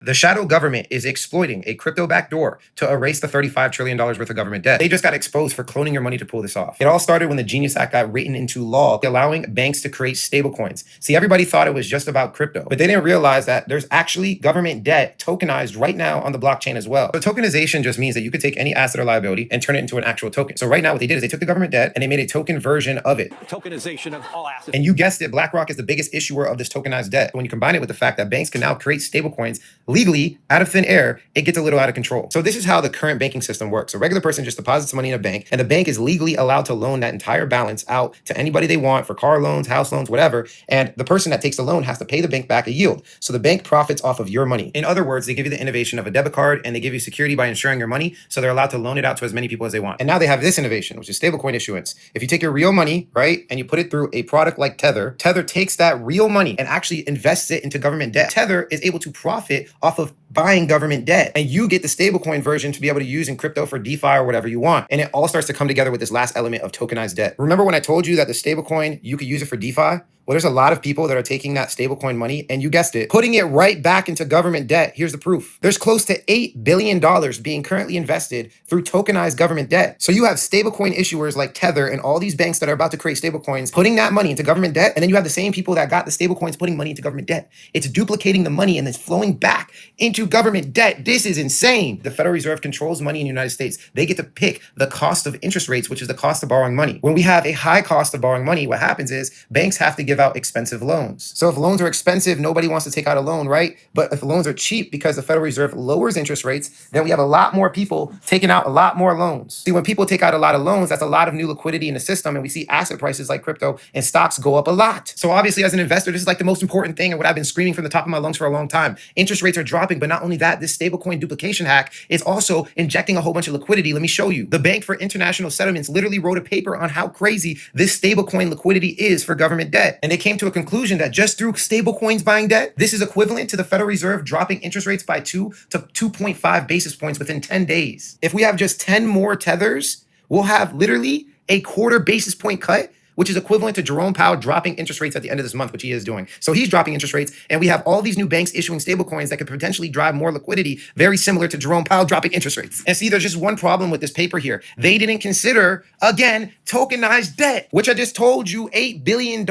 The shadow government is exploiting a crypto backdoor to erase the $35 trillion worth of government debt. They just got exposed for cloning your money to pull this off. It all started when the Genius Act got written into law, allowing banks to create stablecoins. See, everybody thought it was just about crypto, but they didn't realize that there's actually government debt tokenized right now on the blockchain as well. So tokenization just means that you could take any asset or liability and turn it into an actual token. So right now what they did is they took the government debt and they made a token version of it. Tokenization of all assets. And you guessed it, BlackRock is the biggest issuer of this tokenized debt. When you combine it with the fact that banks can now create stablecoins legally out of thin air, it gets a little out of control. So this is how the current banking system works. A regular person just deposits money in a bank, and the bank is legally allowed to loan that entire balance out to anybody they want for car loans, house loans, whatever. And the person that takes the loan has to pay the bank back a yield. So the bank profits off of your money. In other words, they give you the innovation of a debit card, and they give you security by insuring your money. So they're allowed to loan it out to as many people as they want. And now they have this innovation, which is stablecoin issuance. If you take your real money, right, and you put it through a product like Tether, Tether takes that real money and actually invests it into government debt. Tether is able to profit off of buying government debt, and you get the stablecoin version to be able to use in crypto for DeFi or whatever you want. And it all starts to come together with this last element of tokenized debt. Remember when I told you that the stablecoin, you could use it for DeFi? Well, there's a lot of people that are taking that stablecoin money, and you guessed it, putting it right back into government debt. Here's the proof. There's close to $8 billion being currently invested through tokenized government debt. So you have stablecoin issuers like Tether and all these banks that are about to create stablecoins, putting that money into government debt, and then you have the same people that got the stablecoins putting money into government debt. It's duplicating the money and it's flowing back into government debt. This is insane. The Federal Reserve controls money in the United States. They get to pick the cost of interest rates, which is the cost of borrowing money. When we have a high cost of borrowing money, what happens is banks have to give out expensive loans. So if loans are expensive, nobody wants to take out a loan, right? But if loans are cheap because the Federal Reserve lowers interest rates, then we have a lot more people taking out a lot more loans. See, when people take out a lot of loans, that's a lot of new liquidity in the system, and we see asset prices like crypto and stocks go up a lot. So obviously, as an investor, this is like the most important thing and what I've been screaming from the top of my lungs for a long time. Interest rates are dropping, but not only that, this stablecoin duplication hack is also injecting a whole bunch of liquidity. Let me show you. The Bank for International Settlements literally wrote a paper on how crazy this stablecoin liquidity is for government debt. And they came to a conclusion that just through stablecoins buying debt, this is equivalent to the Federal Reserve dropping interest rates by 2 to 2.5 basis points within 10 days. If we have just 10 more tethers, we'll have literally a quarter basis point cut, which is equivalent to Jerome Powell dropping interest rates at the end of this month, which he is doing. So he's dropping interest rates, and we have all these new banks issuing stablecoins that could potentially drive more liquidity, very similar to Jerome Powell dropping interest rates. And see, there's just one problem with this paper here. They didn't consider, again, tokenized debt, which I just told you $8 billion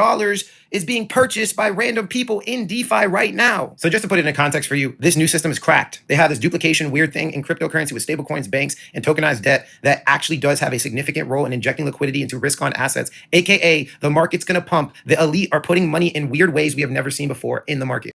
is being purchased by random people in DeFi right now. So just to put it in context for you, this new system is cracked. They have this duplication weird thing in cryptocurrency with stablecoins, banks, and tokenized debt that actually does have a significant role in injecting liquidity into risk-on assets, aka the market's gonna pump. The elite are putting money in weird ways we have never seen before in the market.